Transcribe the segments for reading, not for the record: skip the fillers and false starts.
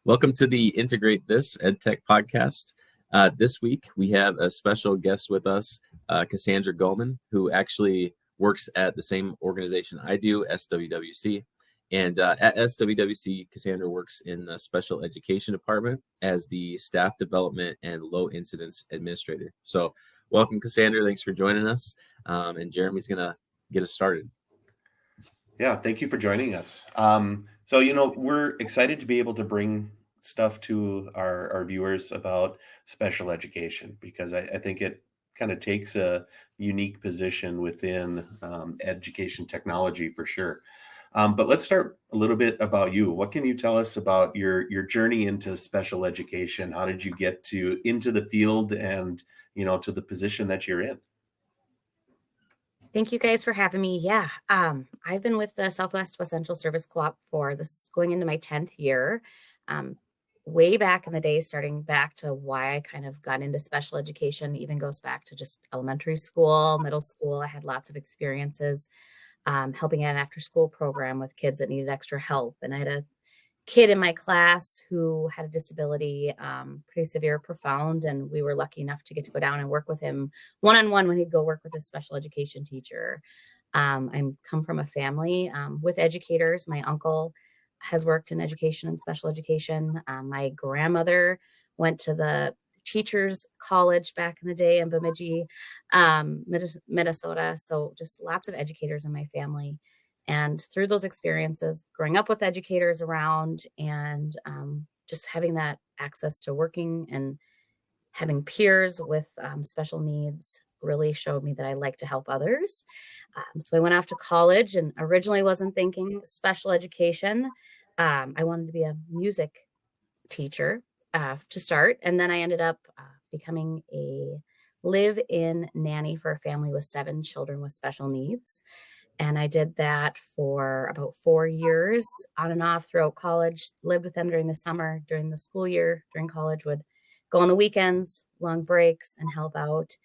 Welcome to the Integrate This EdTech podcast. This week, we have a special guest with us, Cassandra Gohman, who actually works at the same organization I do, SWWC. And at SWWC, Cassandra works in the special education department as the staff development and low incidence administrator. So welcome, Cassandra. Thanks for joining us. And Jeremy's going to get us started. Yeah, thank you for joining us. We're excited to be able to bring stuff to our viewers about special education because I think it kind of takes a unique position within education technology for sure. But let's start a little bit about you. What can you tell us about your journey into special education? How did you get into the field and, to the position that you're in? Thank you guys for having me. Yeah, I've been with the Southwest Essential Service Co-op for this going into my 10th year. Way back in the day, starting back to why I kind of got into special education, even goes back to just elementary school, middle school. I had lots of experiences helping at an after-school program with kids that needed extra help. And I had a kid in my class who had a disability, pretty severe, profound, and we were lucky enough to get to go down and work with him one-on-one when he'd go work with his special education teacher. I come from a family with educators. My uncle has worked in education and special education. My grandmother went to the teachers college back in the day in Bemidji, Minnesota. So just lots of educators in my family. And through those experiences, growing up with educators around and just having that access to working and having peers with special needs really showed me that I like to help others. So I went off to college and originally wasn't thinking special education. I wanted to be a music teacher to start. And then I ended up becoming a live-in nanny for a family with 7 children with special needs. And I did that for about 4 years on and off throughout college, lived with them during the summer, during the school year, during college, would go on the weekends, long breaks, and help out.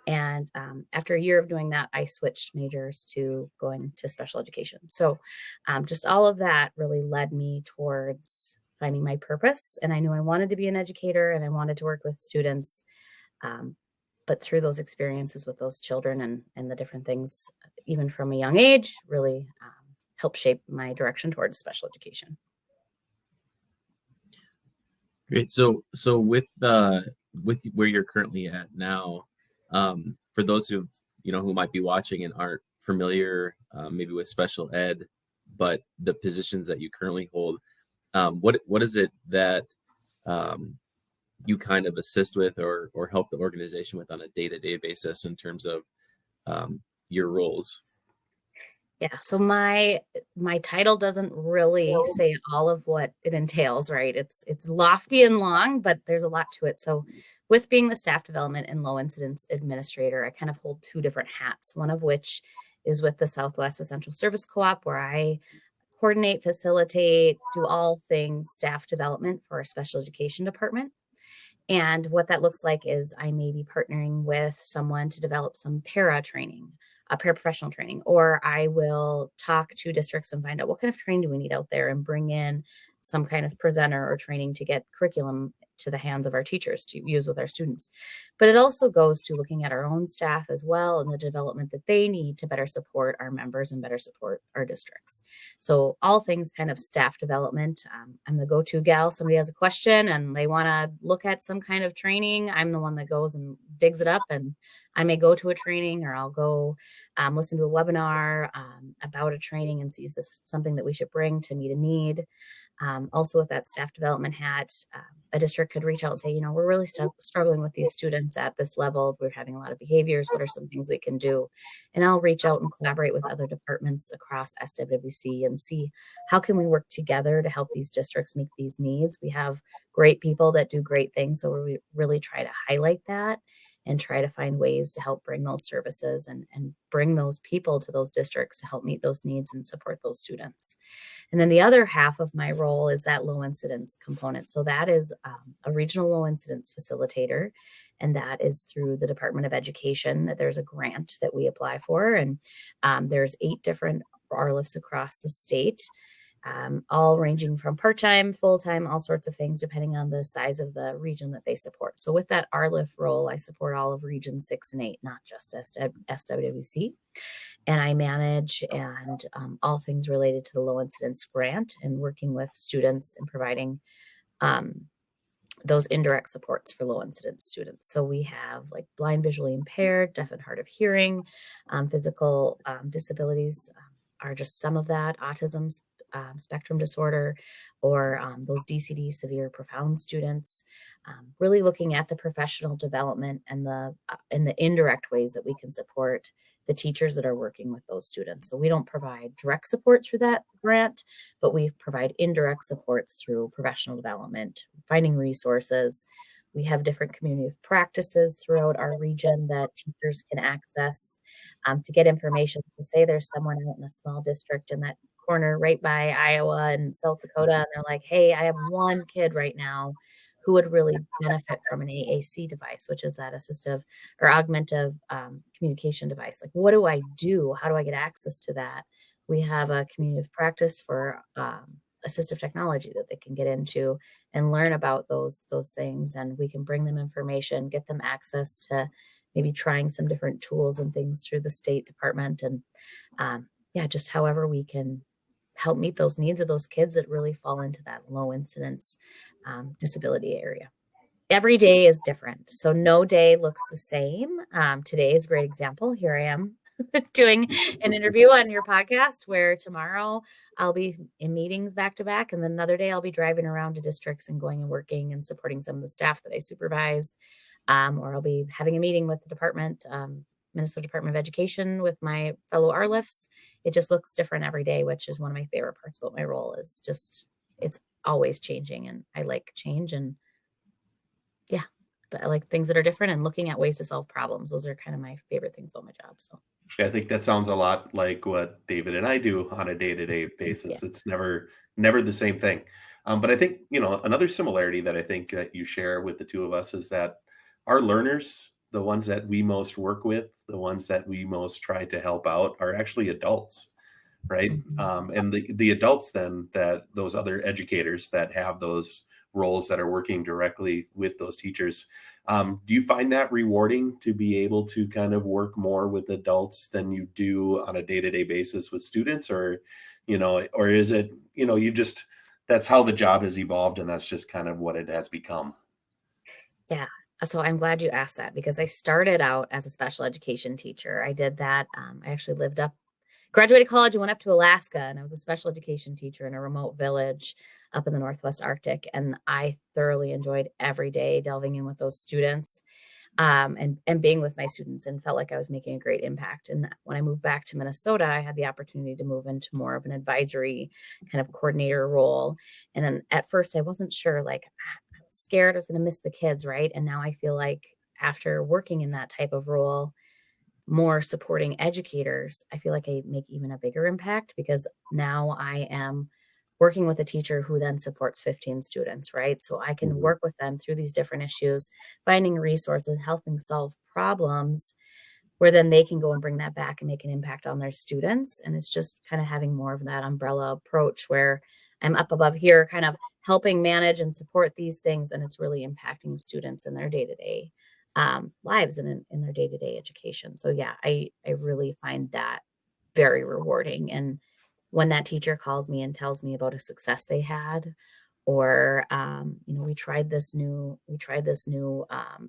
And after a year of doing that, I switched majors to going to special education. So just all of that really led me towards finding my purpose. And I knew I wanted to be an educator and I wanted to work with students. But through those experiences with those children and the different things, even from a young age, really helped shape my direction towards special education. Great. So with where you're currently at now, for those who might be watching and aren't familiar, maybe with special ed, but the positions that you currently hold, what is it that you kind of assist with or help the organization with on a day-to-day basis in terms of your roles? Yeah, so my title doesn't really say all of what it entails, right? It's lofty and long, but there's a lot to it. So with being the staff development and low incidence administrator, I kind of hold 2 different hats, one of which is with the Southwest Essential Service Co-op, where I coordinate, facilitate, do all things staff development for our special education department. And what that looks like is I may be partnering with someone to develop some paraprofessional training, or I will talk to districts and find out what kind of training do we need out there and bring in some kind of presenter or training to get curriculum to the hands of our teachers to use with our students. But it also goes to looking at our own staff as well and the development that they need to better support our members and better support our districts. So all things kind of staff development. I'm the go-to gal. Somebody has a question and they want to look at some kind of training. I'm the one that goes and digs it up, and I may go to a training or I'll go listen to a webinar about a training and see is this something that we should bring to meet a need. Also with that staff development hat, a district could reach out and say, we're really struggling with these students at this level. We're having a lot of behaviors. What are some things we can do? And I'll reach out and collaborate with other departments across SWWC and see how can we work together to help these districts meet these needs. We have great people that do great things. So we really try to highlight that and try to find ways to help bring those services and bring those people to those districts to help meet those needs and support those students. And then the other half of my role is that low incidence component. So that is a regional low incidence facilitator, and that is through the Department of Education. There's a grant that we apply for, and there's 8 different RLIFs across the state. all ranging from part-time, full-time, all sorts of things, depending on the size of the region that they support. So with that RLIF role, I support all of Region 6 and 8, not just SWWC. And I manage and all things related to the low incidence grant and working with students and providing those indirect supports for low incidence students. So we have like blind, visually impaired, deaf and hard of hearing, physical disabilities are just some of that, autism spectrum disorder, or those DCD, severe profound students, really looking at the professional development and the indirect ways that we can support the teachers that are working with those students. So we don't provide direct support through that grant, but we provide indirect supports through professional development, finding resources. We have different community of practices throughout our region that teachers can access to get information. So say there's someone out in a small district in that corner right by Iowa and South Dakota, and they're like, hey, I have one kid right now who would really benefit from an AAC device, which is that assistive or augmentative communication device. Like, what do I do? How do I get access to that? We have a community of practice for assistive technology that they can get into and learn about those things, and we can bring them information, get them access to maybe trying some different tools and things through the state department, and just however we can help meet those needs of those kids that really fall into that low incidence disability area. Every day is different, so no day looks the same. Today is a great example. Here I am doing an interview on your podcast, where tomorrow I'll be in meetings back to back, and then another day I'll be driving around to districts and going and working and supporting some of the staff that I supervise, or I'll be having a meeting with the department, Minnesota Department of Education, with my fellow RLIFs. It just looks different every day, which is one of my favorite parts about my role. Is just it's always changing, and I like change, and I like things that are different and looking at ways to solve problems. Those are kind of my favorite things about my job. So I think that sounds a lot like what David and I do on a day-to-day basis. It's never the same thing. But I think, another similarity that I think that you share with the two of us is that our learners, the ones that we most work with, the ones that we most try to help out, are actually adults, right? And the adults then, that those other educators that have those roles that are working directly with those teachers, do you find that rewarding to be able to kind of work more with adults than you do on a day-to-day basis with students, or is it, that's how the job has evolved and that's just kind of what it has become? Yeah. So I'm glad you asked that, because I started out as a special education teacher. I did that. I actually graduated college and went up to Alaska, and I was a special education teacher in a remote village up in the Northwest Arctic. And I thoroughly enjoyed every day delving in with those students, and being with my students, and felt like I was making a great impact. And when I moved back to Minnesota, I had the opportunity to move into more of an advisory kind of coordinator role. And then at first I wasn't sure, like, I was scared I was going to miss the kids, right? And now I feel like after working in that type of role, more supporting educators, I feel like I make even a bigger impact, because now I am working with a teacher who then supports 15 students, right? So I can work with them through these different issues, finding resources, helping solve problems, where then they can go and bring that back and make an impact on their students. And it's just kind of having more of that umbrella approach, where I'm up above here kind of helping manage and support these things, and it's really impacting students in their day-to-day lives and in their day-to-day education. So yeah, I really find that very rewarding. And when that teacher calls me and tells me about a success they had, or we tried this new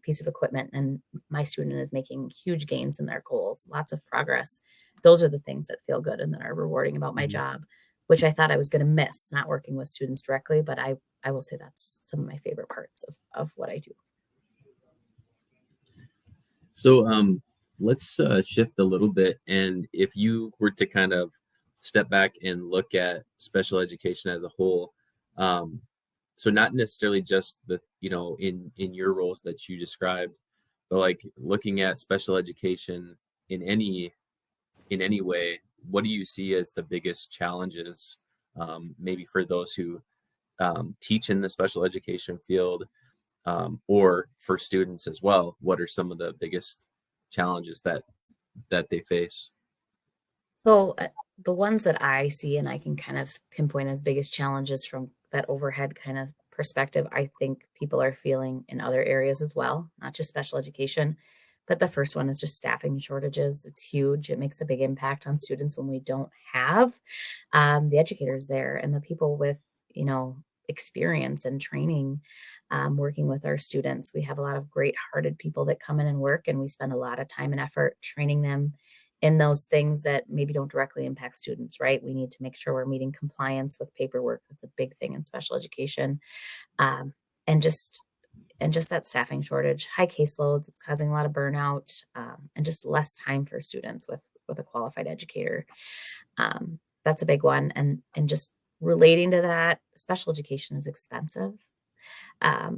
piece of equipment and my student is making huge gains in their goals, lots of progress. Those are the things that feel good and that are rewarding about my job, which I thought I was going to miss not working with students directly. But I will say that's some of my favorite parts of what I do. So let's shift a little bit. And if you were to kind of step back and look at special education as a whole, so not necessarily just in your roles that you described, but like looking at special education in any way, what do you see as the biggest challenges, maybe for those who teach in the special education field, or for students as well? What are some of the biggest challenges that they face? So the ones that I see and I can kind of pinpoint as biggest challenges from that overhead kind of perspective, I think people are feeling in other areas as well, not just special education. But the first one is just staffing shortages. It's huge. It makes a big impact on students when we don't have the educators there and the people with, experience and training working with our students. We have a lot of great hearted people that come in and work, and we spend a lot of time and effort training them in those things that maybe don't directly impact students, right? We need to make sure we're meeting compliance with paperwork. That's a big thing in special education. Um, and just that staffing shortage, high caseloads, it's causing a lot of burnout, and just less time for students with a qualified educator. That's a big one. And just relating to that, special education is expensive.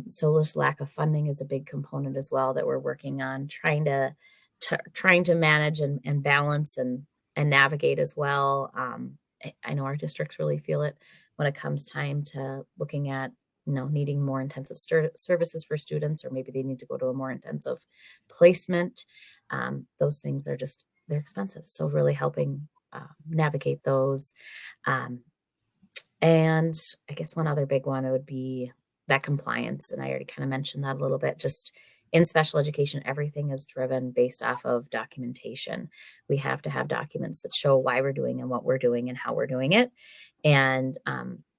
So this lack of funding is a big component as well that we're working on trying to manage and balance and navigate as well. I know our districts really feel it when it comes time to looking at needing more intensive services for students, or maybe they need to go to a more intensive placement. Those things are they're expensive. So really helping navigate those. And I guess one other big one would be that compliance. And I already kind of mentioned that a little bit. Just in special education, everything is driven based off of documentation. We have to have documents that show why we're doing and what we're doing and how we're doing it. And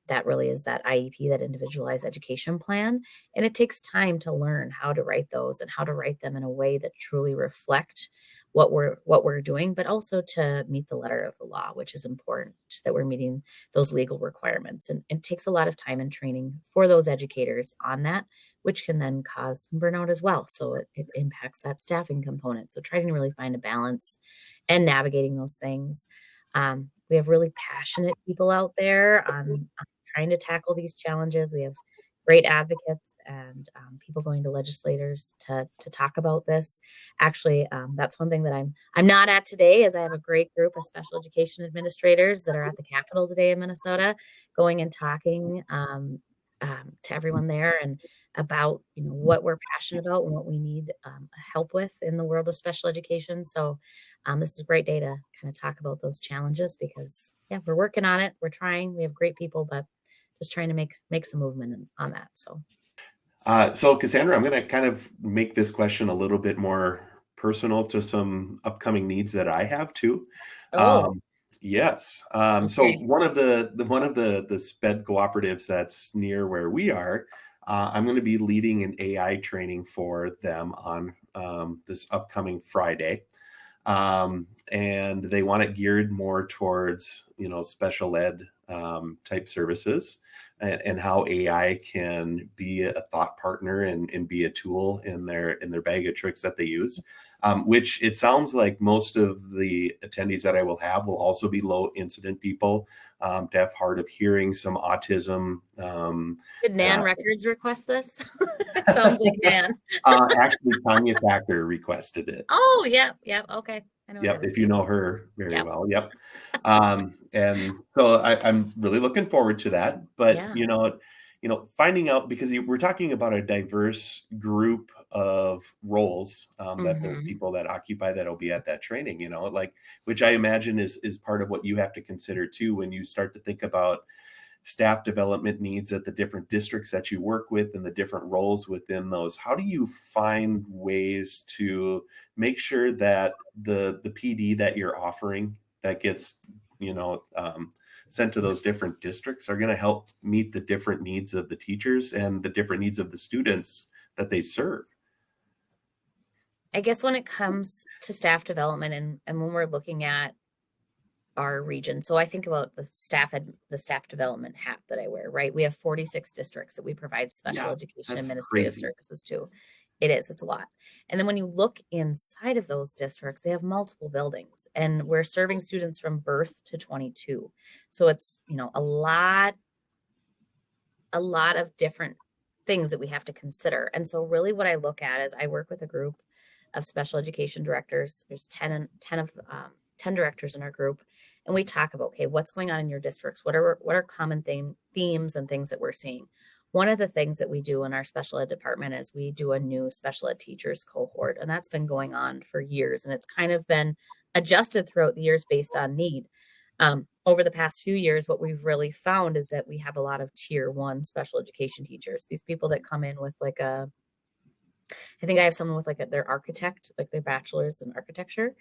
that really is that IEP, that individualized education plan. And it takes time to learn how to write those and how to write them in a way that truly reflect what we're doing, but also to meet the letter of the law, which is important that we're meeting those legal requirements. And it takes a lot of time and training for those educators on that, which can then cause burnout as well. So it impacts that staffing component. So trying to really find a balance and navigating those things. We have really passionate people out there on trying to tackle these challenges. We have great advocates and people going to legislators to talk about this. Actually, that's one thing that I'm not at today, is I have a great group of special education administrators that are at the Capitol today in Minnesota, going and talking to everyone there and about what we're passionate about and what we need help with in the world of special education. So this is a great day to kind of talk about those challenges, because we're working on it. We're trying. We have great people, but just trying to make some movement on that. So Cassandra, I'm going to kind of make this question a little bit more personal to some upcoming needs that I have too. Oh, Yes. So okay. one of the SPED cooperatives that's near where we are, I'm going to be leading an AI training for them on this upcoming Friday. And they want it geared more towards, special ed type services, and how AI can be a thought partner and be a tool in their bag of tricks that they use. Which it sounds like most of the attendees that I will have will also be low incident people, deaf, hard of hearing, some autism. Did Nan Records request this? It sounds like Nan. Actually, Tanya Thacker requested it. Oh, yeah. Okay. I know Yep, that is. if you know her very Yep. well. Yep. And so I'm really looking forward to that. But Yeah. finding out, because we're talking about a diverse group of roles that those Mhm. people that occupy that'll be at that training, which I imagine is part of what you have to consider too when you start to think about staff development needs at the different districts that you work with and the different roles within those. How do you find ways to make sure that the PD that you're offering that gets sent to those different districts are going to help meet the different needs of the teachers and the different needs of the students that they serve? I guess when it comes to staff development and when we're looking at our region. So I think about the staff development hat that I wear, right? We have 46 districts that we provide special Yeah, education that's administrative crazy. services to. It's a lot. And then when you look inside of those districts, they have multiple buildings, and we're serving students from birth to 22. So it's, a lot of different things that we have to consider. And so really what I look at is I work with a group of special education directors. There's 10 directors in our group, and we talk about, okay, what's going on in your districts? What are common themes and things that we're seeing? One of the things that we do in our special ed department is we do a new special ed teachers cohort, and that's been going on for years, and it's kind of been adjusted throughout the years based on need. Over the past few years, what we've really found is that we have a lot of tier 1 special education teachers, these people that come in with like I think I have someone with like their architect, like their bachelor's in architecture,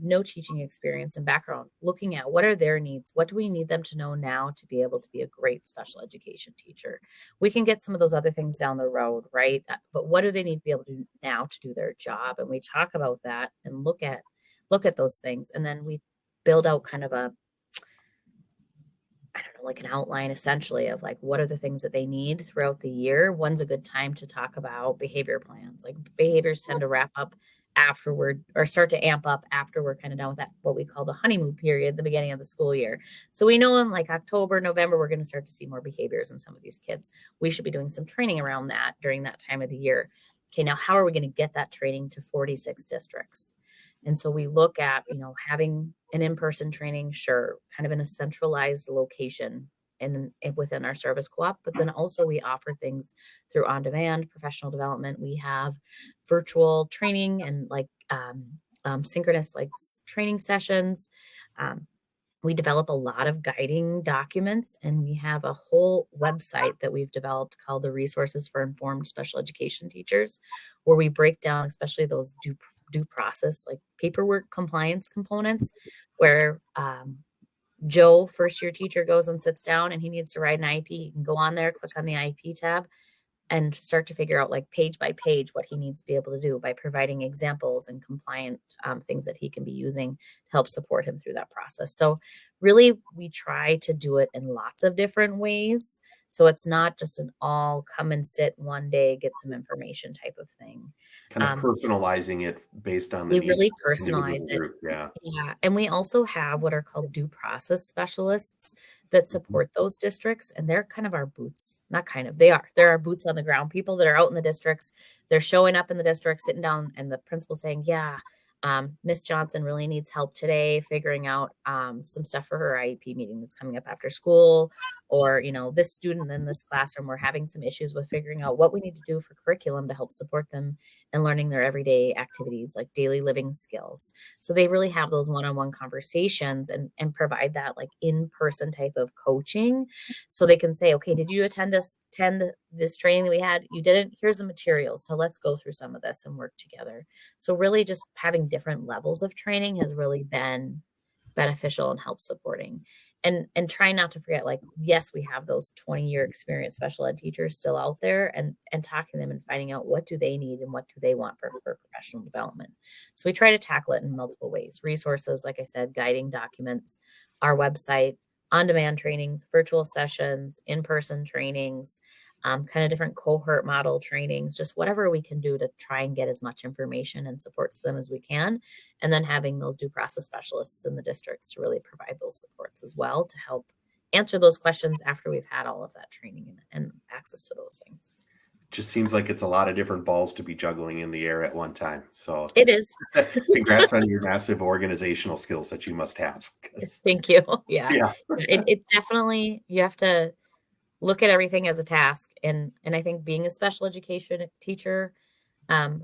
no teaching experience and background, looking at what are their needs? What do we need them to know now to be able to be a great special education teacher? We can get some of those other things down the road, right? But what do they need to be able to do now to do their job? And we talk about that and look at those things. And then we build out kind of I don't know, like an outline essentially of like what are the things that they need throughout the year. When's a good time to talk about behavior plans? Like behaviors tend to wrap up afterward or start to amp up after we're kind of done with that, what we call the honeymoon period, the beginning of the school year. So we know in like October, November, we're going to start to see more behaviors in some of these kids. We should be doing some training around that during that time of the year. Okay, now how are we going to get that training to 46 districts? And so we look at, having an in-person training, sure, kind of in a centralized location within our service co-op, but then also we offer things through on-demand professional development. We have virtual training and like synchronous like training sessions. We develop a lot of guiding documents, and we have a whole website that we've developed called the Resources for Informed Special Education Teachers, where we break down especially those due process, like paperwork compliance components, where Joe, first year teacher, goes and sits down and he needs to write an IEP. He can go on there, click on the IEP tab, and start to figure out like page by page what he needs to be able to do by providing examples and compliant things that he can be using to help support him through that process. So really, we try to do it in lots of different ways. So it's not just an all come and sit one day, get some information type of thing. Kind of personalizing it based on the We needs really of the personalize individual it. group. Yeah. Yeah, and we also have what are called due process specialists that support those districts, and they're kind of our boots, not kind of, they're our boots on the ground, people that are out in the districts. They're showing up in the district, sitting down, and the principal saying, yeah, Miss Johnson really needs help today figuring out some stuff for her IEP meeting that's coming up after school, or this student in this classroom, we're having some issues with figuring out what we need to do for curriculum to help support them in learning their everyday activities like daily living skills. So they really have those one-on-one conversations and provide that like in-person type of coaching. So they can say, okay, did you attend this training that we had? You didn't? Here's the materials. So let's go through some of this and work together. So really just having different levels of training has really been beneficial and help supporting. And try not to forget, like, yes, we have those 20-year experience special ed teachers still out there, and talking to them and finding out what do they need and what do they want for professional development. So we try to tackle it in multiple ways. Resources, like I said, guiding documents, our website, on-demand trainings, virtual sessions, in-person trainings, kind of different cohort model trainings, just whatever we can do to try and get as much information and support to them as we can. And then having those due process specialists in the districts to really provide those supports as well to help answer those questions after we've had all of that training and access to those things. Just seems like it's a lot of different balls to be juggling in the air at one time. So it is. Congrats on your massive organizational skills that you must have. Thank you. Yeah. Yeah. It definitely, you have to look at everything as a task. And I think being a special education teacher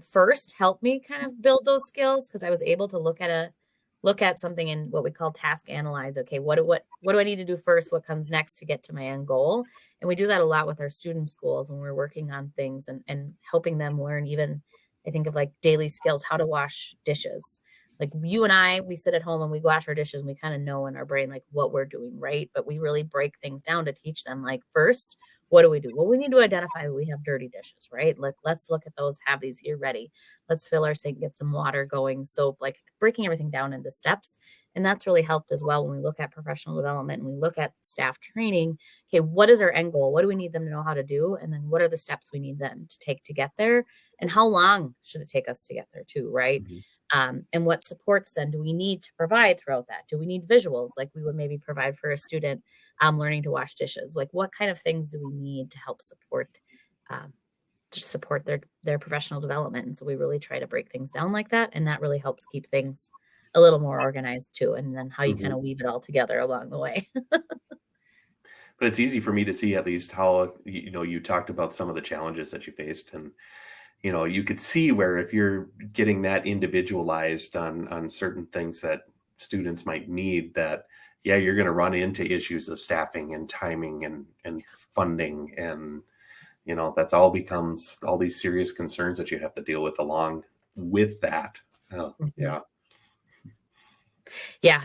first helped me kind of build those skills, because I was able to look at something in what we call task analyze. Okay, what do I need to do first? What comes next to get to my end goal? And we do that a lot with our student schools when we're working on things and helping them learn, even I think of like daily skills, how to wash dishes. Like you and I, we sit at home and we wash our dishes and we kind of know in our brain like what we're doing, right? But we really break things down to teach them, like, first, what do we do? Well, we need to identify that we have dirty dishes, right? Let's look at those, have these here ready. Let's fill our sink, get some water going, soap, like breaking everything down into steps. And that's really helped as well when we look at professional development and we look at staff training. Okay, what is our end goal? What do we need them to know how to do? And then what are the steps we need them to take to get there? And how long should it take us to get there too, right? Mhm. And what supports then do we need to provide throughout that? Do we need visuals like we would maybe provide for a student learning to wash dishes? Like what kind of things do we need to help support their professional development? And so we really try to break things down like that, and that really helps keep things a little more organized too. And then how you kind of weave it all together along the way. But it's easy for me to see at least how, you talked about some of the challenges that you faced, and you could see where if you're getting that individualized on certain things that students might need, that yeah, you're going to run into issues of staffing and timing and funding, and that's all becomes all these serious concerns that you have to deal with along with that. Oh, Mhm. yeah. Yeah.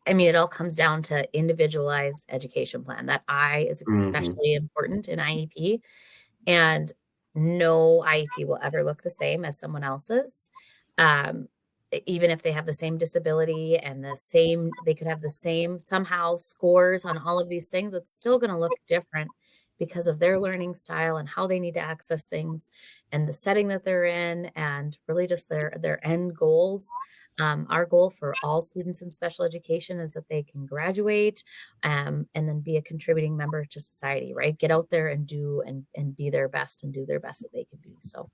I mean, it all comes down to individualized education plan. That I is Hmm. especially important in IEP. And no IEP will ever look the same as someone else's. Um, Even if they have the same disability and they could have the same somehow scores on all of these things, it's still going to look different because of their learning style and how they need to access things and the setting that they're in and really just their end goals. Our goal for all students in special education is that they can graduate and then be a contributing member to society, right? Get out there and do and be their best and do their best that they can be. So,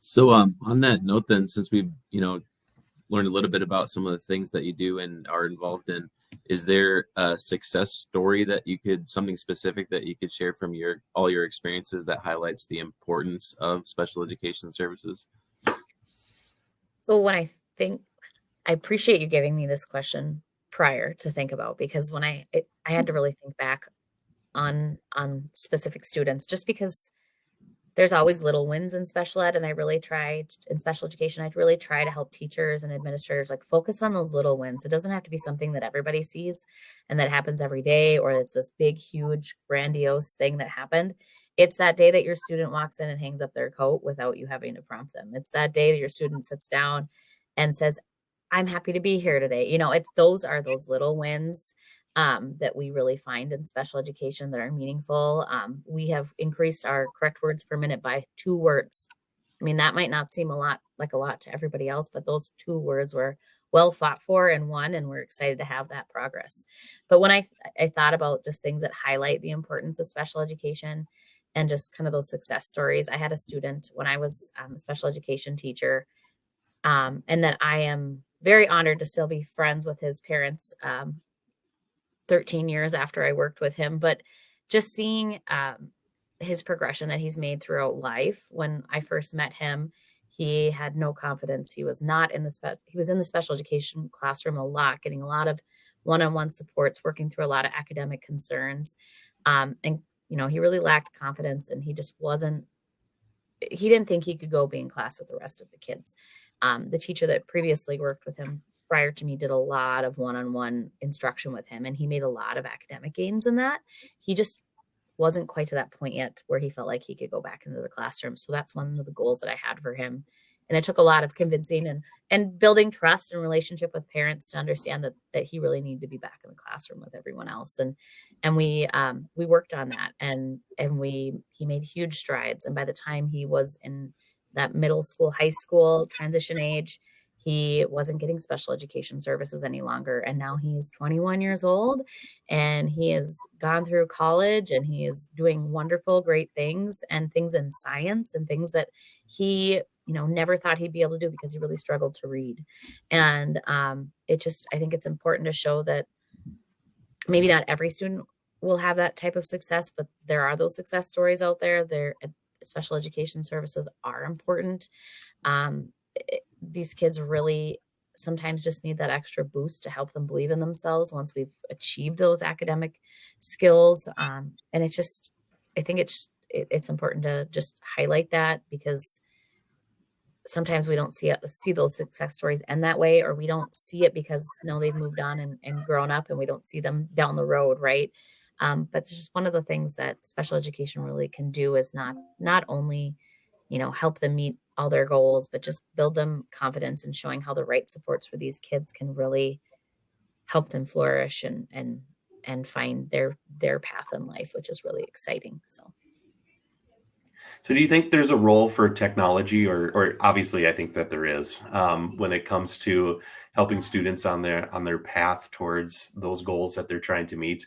So on that note, then, since we've learned a little bit about some of the things that you do and are involved in, is there a success story that something specific that you could share from all your experiences that highlights the importance of special education services? so when I appreciate you giving me this question prior to think about because when I had to really think back on specific students just because there's always little wins in special ed, and I really tried in special education, I'd really try to help teachers and administrators like focus on those little wins. It doesn't have to be something that everybody sees and that happens every day, or it's this big, huge, grandiose thing that happened. It's that day that your student walks in and hangs up their coat without you having to prompt them. It's that day that your student sits down and says, I'm happy to be here today. It's those are those little wins that we really find in special education that are meaningful. We have increased our correct words per minute by 2 words. I mean, that might not seem like a lot to everybody else, but those 2 words were well fought for and won, and we're excited to have that progress. But when I thought about just things that highlight the importance of special education and just kind of those success stories, I had a student when I was a special education teacher, and that I am very honored to still be friends with his parents. 13 years after I worked with him, but just seeing his progression that he's made throughout life. When I first met him, he had no confidence. He was not in he was in the special education classroom a lot, getting a lot of one-on-one supports, working through a lot of academic concerns. And he really lacked confidence and he didn't think he could go be in class with the rest of the kids. The teacher that previously worked with him prior to me did a lot of one-on-one instruction with him, and he made a lot of academic gains in that. He just wasn't quite to that point yet where he felt like he could go back into the classroom. So that's one of the goals that I had for him. And it took a lot of convincing and building trust and relationship with parents to understand that he really needed to be back in the classroom with everyone else. And we worked on that and he made huge strides. And by the time he was in that middle school, high school transition age, he wasn't getting special education services any longer. And now he's 21 years old and he has gone through college and he is doing wonderful, great things and things in science and things that he, never thought he'd be able to do because he really struggled to read. And I think it's important to show that maybe not every student will have that type of success, but there are those success stories out there. Special education services are important. These kids really sometimes just need that extra boost to help them believe in themselves once we've achieved those academic skills. And I think it's important to just highlight that because sometimes we don't see those success stories end that way, or we don't see it because they've moved on and grown up and we don't see them down the road. Right. But it's just one of the things that special education really can do is not only, help them meet all their goals, but just build them confidence and showing how the right supports for these kids can really help them flourish and find their path in life, which is really exciting. So do you think there's a role for technology, or obviously I think that there is, when it comes to helping students on their path towards those goals that they're trying to meet?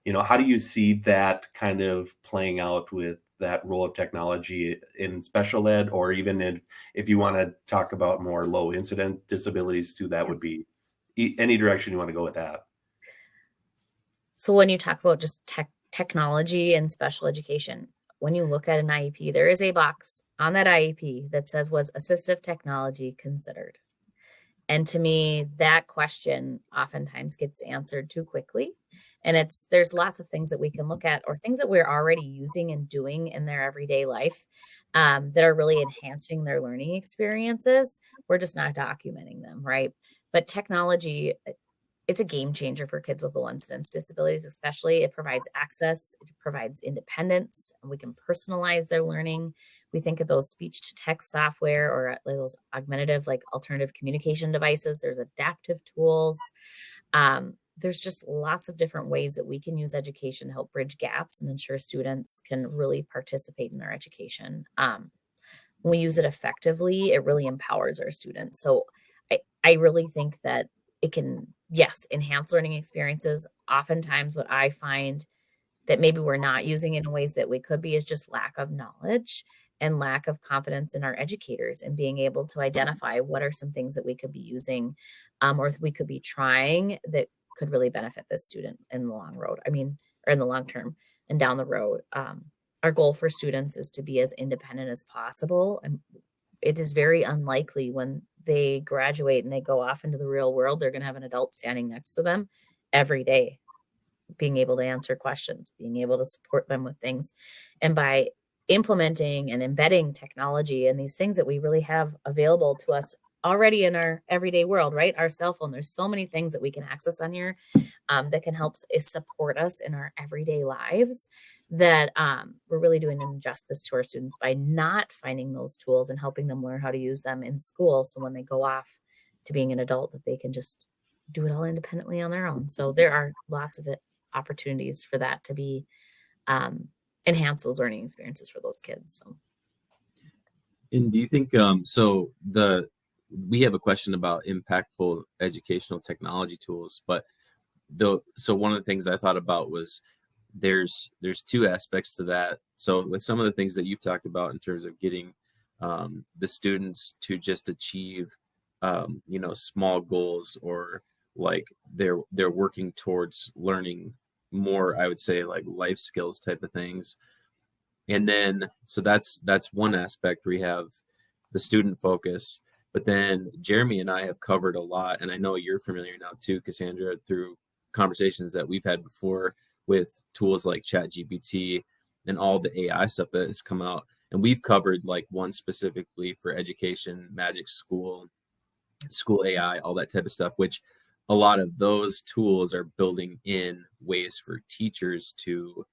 How do you see that kind of playing out with that role of technology in special ed, or even if you want to talk about more low incident disabilities too, that would be any direction you want to go with that. So when you talk about just technology and special education, when you look at an IEP, there is a box on that IEP that says, was assistive technology considered? And to me, that question oftentimes gets answered too quickly. And there's lots of things that we can look at, or things that we're already using and doing in their everyday life, that are really enhancing their learning experiences. We're just not documenting them, right? But technology, it's a game changer for kids with low incidence disabilities, especially. It provides access, it provides independence, and we can personalize their learning. We think of those speech to text software, or those augmentative, like alternative communication devices. There's adaptive tools. There's just lots of different ways that we can use education to help bridge gaps and ensure students can really participate in their education. When we use it effectively, it really empowers our students. So I really think that it can, yes, enhance learning experiences. Oftentimes what I find that maybe we're not using in ways that we could be is just lack of knowledge and lack of confidence in our educators, and being able to identify what are some things that we could be using, or we could be trying that could really benefit the student in the long road. I mean, or in the long term and down the road. Our goal for students is to be as independent as possible. And it is very unlikely when they graduate and they go off into the real world, they're going to have an adult standing next to them every day, being able to answer questions, being able to support them with things. And by implementing and embedding technology and these things that we really have available to us already in our everyday world, right? Our cell phone, there's so many things that we can access on here, that can help support us in our everyday lives, that we're really doing an injustice to our students by not finding those tools and helping them learn how to use them in school. So when they go off to being an adult, that they can just do it all independently on their own. So there are lots of opportunities for that to be, enhance those learning experiences for those kids. So. And do you think we have a question about impactful educational technology tools, but so one of the things I thought about was there's two aspects to that. So with some of the things that you've talked about in terms of getting the students to just achieve small goals, or like they're working towards learning more, I would say, like life skills type of things. And then so that's one aspect where we have the student focus. But then Jeremy and I have covered a lot, and I know you're familiar now too, Cassandra, through conversations that we've had before with tools like ChatGPT and all the AI stuff that has come out. And we've covered like one specifically for education, Magic School AI, all that type of stuff, which a lot of those tools are building in ways for teachers to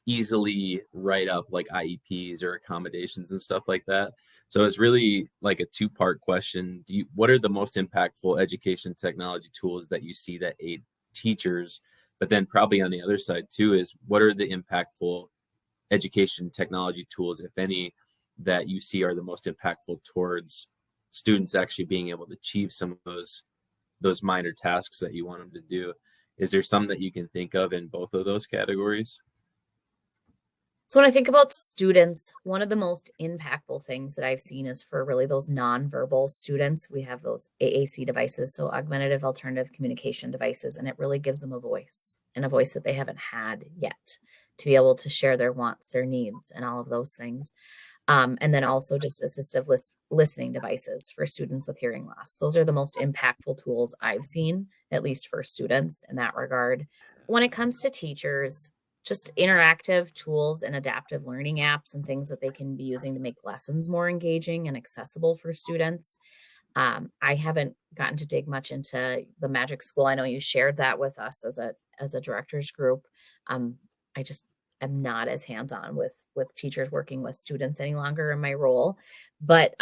easily write up like IEPs or accommodations and stuff like that. So it's really like a two-part question. What are the most impactful education technology tools that you see that aid teachers? But then probably on the other side too is, what are the impactful education technology tools, if any, that you see are the most impactful towards students actually being able to achieve some of those minor tasks that you want them to do? Is there some that you can think of in both of those categories? So when I think about students, one of the most impactful things that I've seen is for really those nonverbal students. We have those AAC devices, so augmentative alternative communication devices, and it really gives them a voice, and a voice that they haven't had yet, to be able to share their wants, their needs, and all of those things. And then also just assistive listening devices for students with hearing loss. Those are the most impactful tools I've seen, at least for students in that regard. When it comes to teachers, just interactive tools and adaptive learning apps and things that they can be using to make lessons more engaging and accessible for students. I haven't gotten to dig much into the Magic School. I know you shared that with us as a directors group. I just am not as hands-on with teachers working with students any longer in my role, but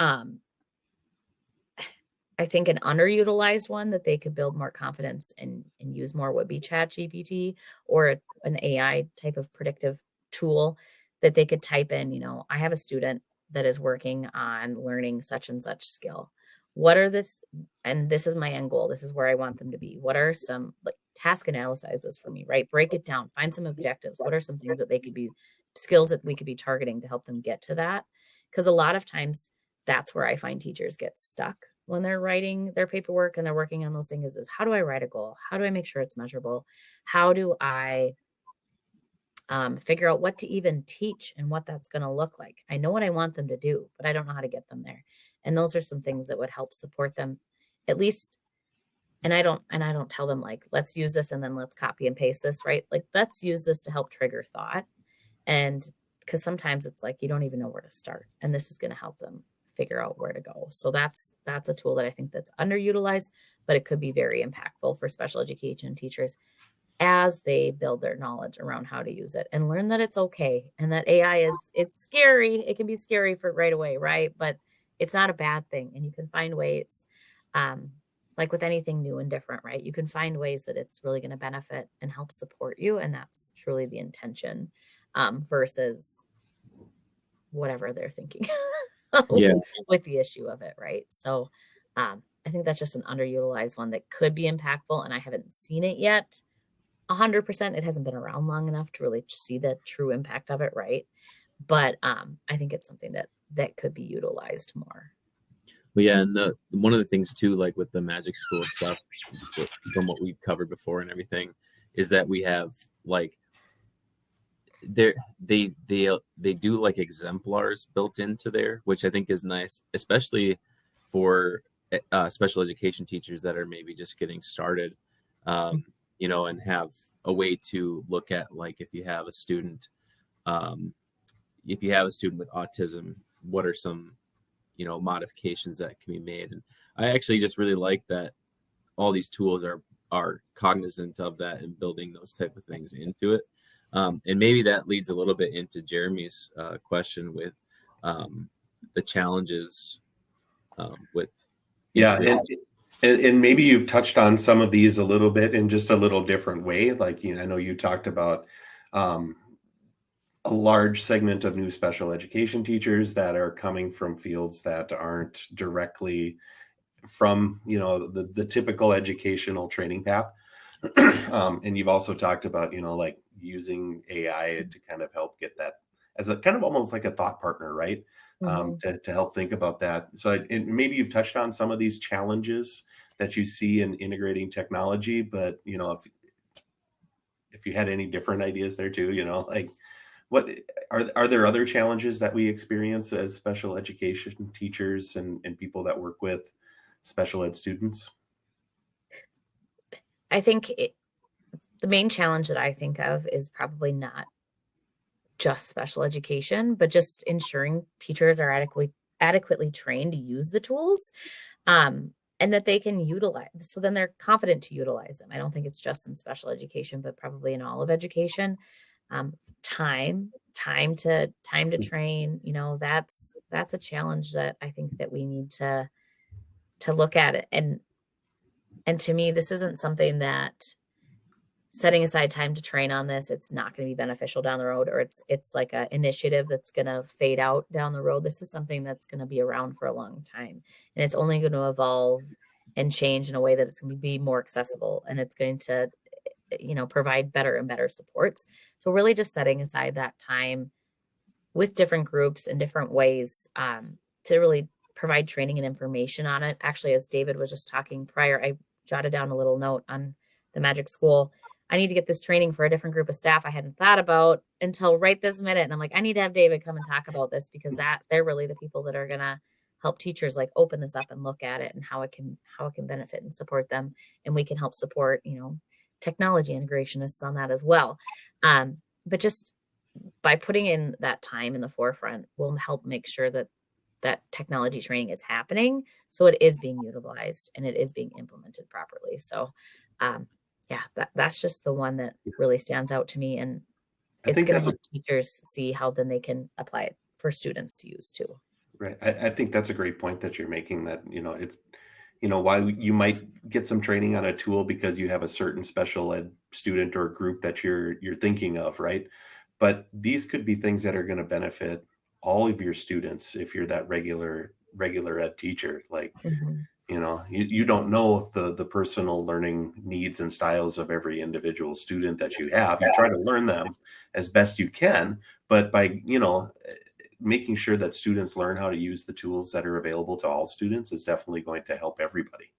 I think an underutilized one that they could build more confidence and use more would be ChatGPT, or an AI type of predictive tool that they could type in. I have a student that is working on learning such and such skill. What are this? And this is my end goal. This is where I want them to be. What are some like task analyzes for me, right? Break it down, find some objectives. What are some things that they could be, skills that we could be targeting to help them get to that? Because a lot of times that's where I find teachers get stuck when they're writing their paperwork and they're working on those things, is how do I write a goal? How do I make sure it's measurable? How do I figure out what to even teach and what that's going to look like. I know what I want them to do, but I don't know how to get them there. And those are some things that would help support them at least. And I don't tell them like, let's use this and then let's copy and paste this, right? Like, let's use this to help trigger thought. And because sometimes it's like, you don't even know where to start. And this is going to help them figure out where to go. So that's a tool that I think that's underutilized, but it could be very impactful for special education teachers as they build their knowledge around how to use it and learn that it's okay. And that AI it's scary. It can be scary for right away, right? But it's not a bad thing. And you can find ways, like with anything new and different, right? You can find ways that it's really going to benefit and help support you. And that's truly the intention, versus whatever they're thinking with the issue of it, right? So I think that's just an underutilized one that could be impactful, and I haven't seen it yet 100%. It hasn't been around long enough to really see the true impact of it, right? But I think it's something that could be utilized more. Well, yeah, and one of the things too, like with the magic school stuff, from what we've covered before and everything, is that we have like they do like exemplars built into there, which I think is nice, especially for special education teachers that are maybe just getting started, you know, and have a way to look at, like, if you have a student with autism, what are some, you know, modifications that can be made. And I actually just really like that all these tools are cognizant of that and building those type of things into it. And maybe that leads a little bit into Jeremy's question with the challenges with and maybe you've touched on some of these a little bit in just a little different way. Like, you know, I know you talked about a large segment of new special education teachers that are coming from fields that aren't directly from, you know, the typical educational training path. And you've also talked about, you know, like using AI to kind of help get that as a kind of almost like a thought partner, right? To help think about that. So and maybe you've touched on some of these challenges that you see in integrating technology, but, you know, if you had any different ideas there too, you know, like what are there other challenges that we experience as special education teachers and people that work with special ed students? I think the main challenge that I think of is probably not just special education, but just ensuring teachers are adequately trained to use the tools, and that they can utilize. So then they're confident to utilize them. I don't think it's just in special education, but probably in all of education. Time to train, you know, that's a challenge that I think that we need to look at it. And to me, this isn't something that setting aside time to train on this, it's not going to be beneficial down the road, or it's like an initiative that's going to fade out down the road. This is something that's going to be around for a long time, and it's only going to evolve and change in a way that it's going to be more accessible, and it's going to, you know, provide better and better supports. So really just setting aside that time with different groups in different ways, to really provide training and information on it. Actually, as David was just talking prior, I jotted down a little note on the Magic School. I need to get this training for a different group of staff I hadn't thought about until right this minute. And I'm like, I need to have David come and talk about this, because they're really the people that are going to help teachers like open this up and look at it and how it can benefit and support them. And we can help support, you know, technology integrationists on that as well. But just by putting in that time in the forefront will help make sure that technology training is happening. So it is being utilized and it is being implemented properly. So, yeah, that's just the one that really stands out to me. And it's going to help teachers see how then they can apply it for students to use too. Right. I think that's a great point that you're making, that, you know, it's, you know, why you might get some training on a tool because you have a certain special ed student or group that you're thinking of, right? But these could be things that are going to benefit all of your students if you're that regular ed teacher. Like, you know, you don't know the personal learning needs and styles of every individual student that you have. You try to learn them as best you can, but by, you know, making sure that students learn how to use the tools that are available to all students is definitely going to help everybody.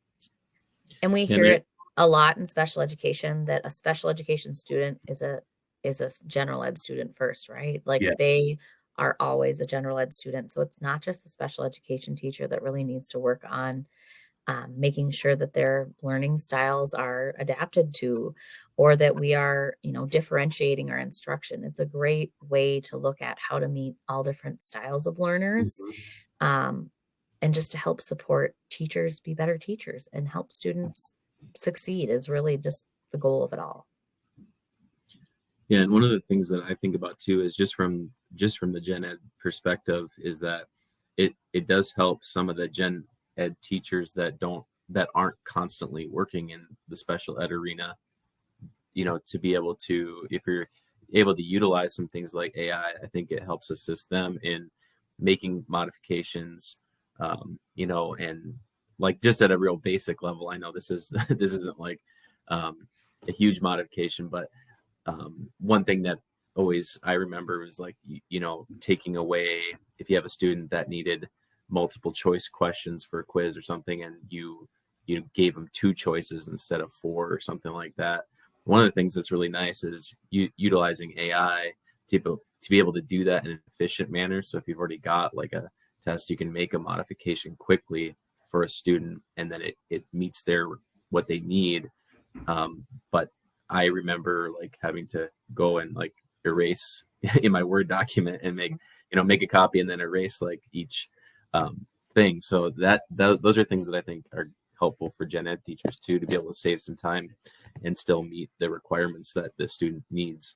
And we hear it a lot in special education, that a special education student is a is a general ed student first, right? Like Yes. they are always a general ed student. So it's not just the special education teacher that really needs to work on making sure that their learning styles are adapted to, or that we are, differentiating our instruction. It's a great way to look at how to meet all different styles of learners, Mhm. um, and just to help support teachers be better teachers and help students succeed is really just the goal of it all. Yeah, and one of the things that I think about too is just from the gen ed perspective is that it does help some of the gen ed teachers that aren't constantly working in the special ed arena, to be able to, if you're able to utilize some things like AI, I think it helps assist them in making modifications, and like just at a real basic level. I know this isn't like a huge modification, but one thing that always I remember was like, taking away, if you have a student that needed multiple choice questions for a quiz or something, and you gave them 2 choices instead of 4 or something like that. One of the things that's really nice is utilizing AI to be able to do that in an efficient manner. So if you've already got like a test, you can make a modification quickly for a student, and then it meets what they need. But I remember like having to go and like erase in my Word document and make a copy and then erase like each thing. So those are things that I think are helpful for gen ed teachers too, to be able to save some time and still meet the requirements that the student needs.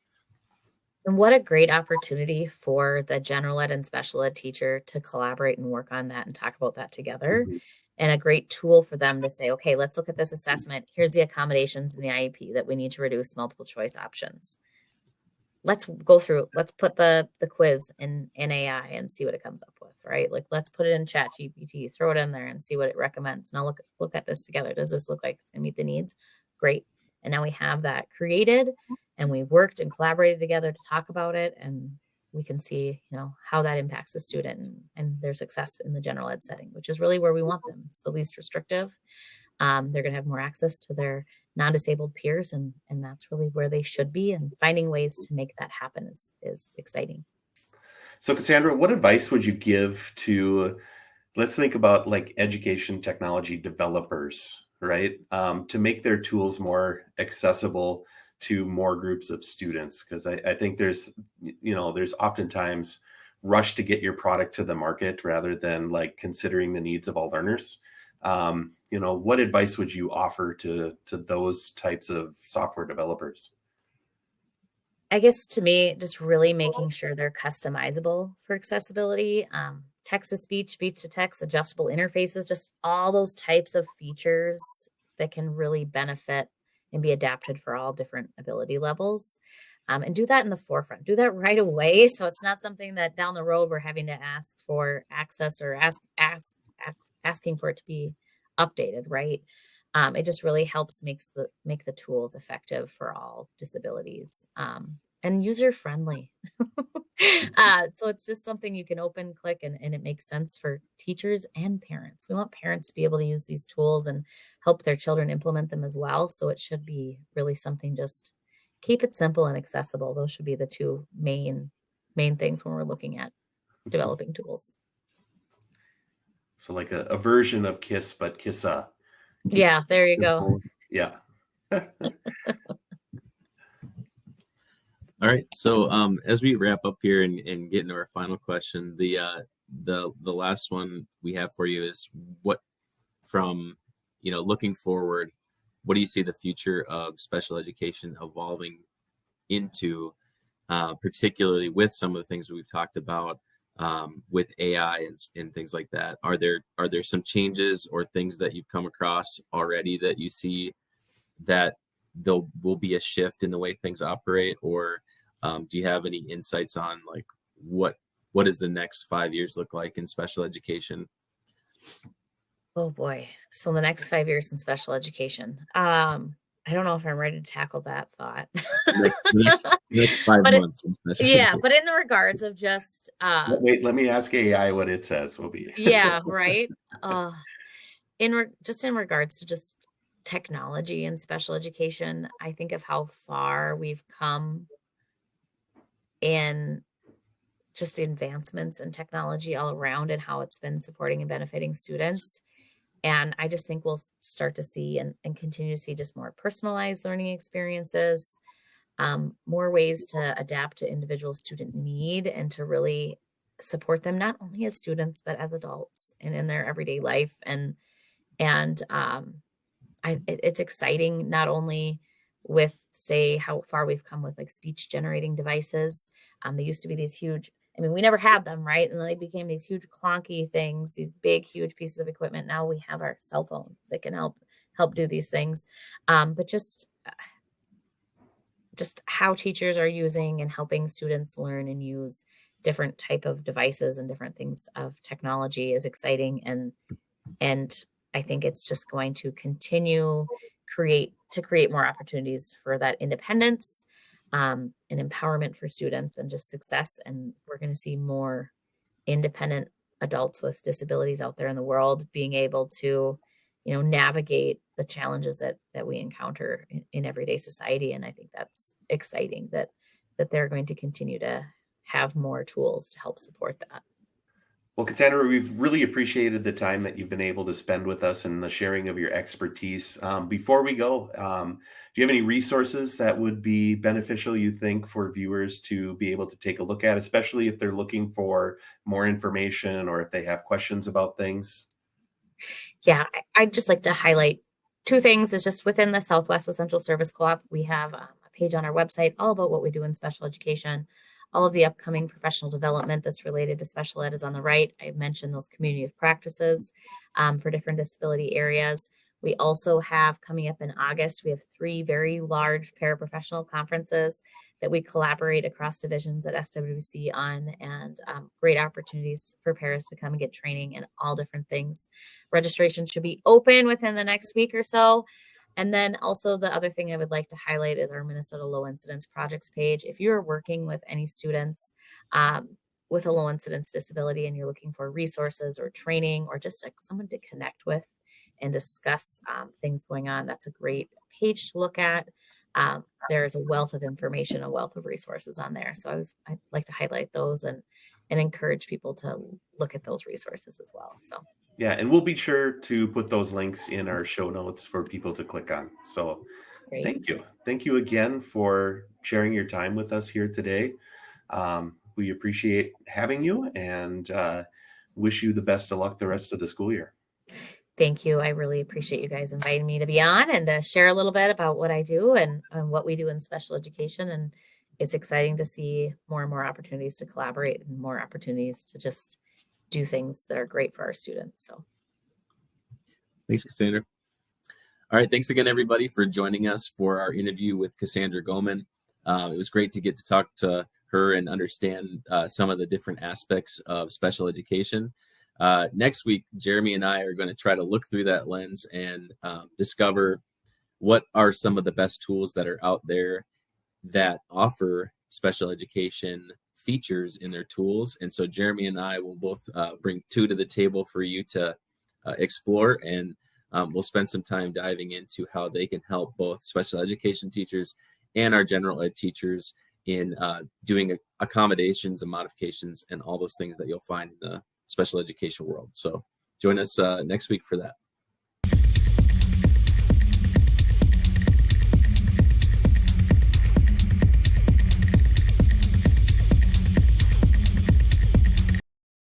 And what a great opportunity for the general ed and special ed teacher to collaborate and work on that and talk about that together. Mhm. And a great tool for them to say, okay, let's look at this assessment. Here's the accommodations in the IEP that we need to reduce multiple choice options. Let's go through, let's put the quiz in AI and see what it comes up with, right? Like let's put it in Chat GPT, throw it in there and see what it recommends. Now look at this together. Does this look like it's gonna meet the needs? Great. And now we have that created and we've worked and collaborated together to talk about it, and we can see, how that impacts the student and their success in the general ed setting, which is really where we want them. It's the least restrictive. They're going to have more access to their non-disabled peers, and that's really where they should be. And finding ways to make that happen is exciting. So, Cassandra, what advice would you give to, let's think about like education technology developers, right? To make their tools more accessible to more groups of students? Because I think there's oftentimes rush to get your product to the market rather than like considering the needs of all learners. What advice would you offer to those types of software developers? I guess to me, just really making sure they're customizable for accessibility. Text to speech, speech to text, adjustable interfaces, just all those types of features that can really benefit and be adapted for all different ability levels. And do that in the forefront. Do that right away. So it's not something that down the road we're having to ask for access or asking for it to be updated, right? It just really helps make the tools effective for all disabilities, and user friendly. So it's just something you can open, click, and it makes sense for teachers and parents. We want parents to be able to use these tools and help their children implement them as well. So it should be really something, just keep it simple and accessible. Those should be the two main things when we're looking at developing tools. So like a version of KISS, but KISSA. Keep Yeah, there you it go. simple. Yeah. All right. So as we wrap up here and get into our final question, the last one we have for you is what from looking forward, what do you see the future of special education evolving into, particularly with some of the things we've talked about, with AI and things like that? Are there some changes or things that you've come across already that you see that there will be a shift in the way things operate, or do you have any insights on like what does the next 5 years look like in special education? Oh boy. So the next 5 years in special education. I don't know if I'm ready to tackle that thought. Next five But months in special yeah, education. but in the regards of just Wait, let me ask AI what it says. Will be. yeah, right. Uh just in regards to just technology and special education, I think of how far we've come in just the advancements in technology all around and how it's been supporting and benefiting students. And I just think we'll start to see and continue to see just more personalized learning experiences, more ways to adapt to individual student need and to really support them, not only as students, but as adults and in their everyday life. And it's exciting, not only with, say, how far we've come with like speech generating devices. They used to be these huge, I mean, we never had them, right? And they became these huge clunky things, these big, huge pieces of equipment. Now we have our cell phone that can help do these things. But just how teachers are using and helping students learn and use different type of devices and different things of technology is exciting. And I think it's just going to continue create more opportunities for that independence, and empowerment for students and just success. And we're going to see more independent adults with disabilities out there in the world being able to, navigate the challenges that we encounter in everyday society. And I think that's exciting that they're going to continue to have more tools to help support that. Well, Cassandra, we've really appreciated the time that you've been able to spend with us and the sharing of your expertise. Before we go, do you have any resources that would be beneficial, you think, for viewers to be able to take a look at, especially if they're looking for more information or if they have questions about things? Yeah, I'd just like to highlight two things. Is just within the Southwest Essential Service Co-op, we have a page on our website all about what we do in special education. All of the upcoming professional development that's related to special ed is on the right. I mentioned those community of practices for different disability areas. We also have coming up in August, we have 3 very large paraprofessional conferences that we collaborate across divisions at SWWC on, and great opportunities for paras to come and get training and all different things. Registration should be open within the next week or so. And then also the other thing I would like to highlight is our Minnesota Low Incidence Projects page. If you're working with any students with a low incidence disability and you're looking for resources or training or just like someone to connect with and discuss things going on, that's a great page to look at. There's a wealth of information, a wealth of resources on there. So I'd like to highlight those and encourage people to look at those resources as well. So Yeah, and we'll be sure to put those links in our show notes for people to click on. So great. thank you. Thank you again for sharing your time with us here today. We appreciate having you and wish you the best of luck the rest of the school year. Thank you. I really appreciate you guys inviting me to be on and to share a little bit about what I do and what we do in special education. And it's exciting to see more and more opportunities to collaborate and more opportunities to just do things that are great for our students. So Thanks, Cassandra. All right, thanks again, everybody, for joining us for our interview with Cassandra Gohman. It was great to get to talk to her and understand some of the different aspects of special education. Next week, Jeremy and I are going to try to look through that lens and discover what are some of the best tools that are out there that offer special education features in their tools. And so Jeremy and I will both bring 2 to the table for you to explore, and we'll spend some time diving into how they can help both special education teachers and our general ed teachers in doing accommodations and modifications and all those things that you'll find in the special education world. So join us next week for that.